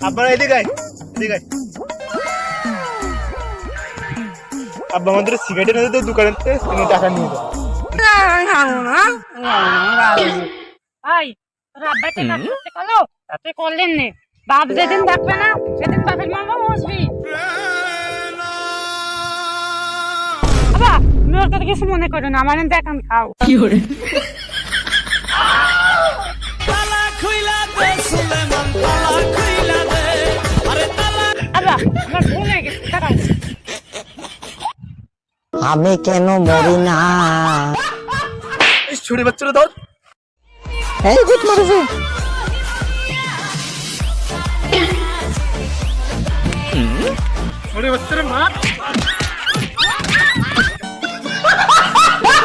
আব্বা এদিকে আয়, এদিকে আয়। আব্বা আমাদের সিগারেট এনে দিতে দোকানে তুমি টাকা নিয়ে যাও। ভাই তোর আব্বাকে কাজ করতে কলো তাতে করলেন নে বাপ যেদিন ডাকবে না সেদিন বাপের মামা বসবি আবা তুমি ওর কথা কিছু মনে করো না আমার দেখান খাও কি করে আবা আমার ভুল হয়ে গেছে টাকা আমি কেন মরি না ছুরি বাচ্চারা ধর এই গুড মারছে ছুরি বাচ্চারা মার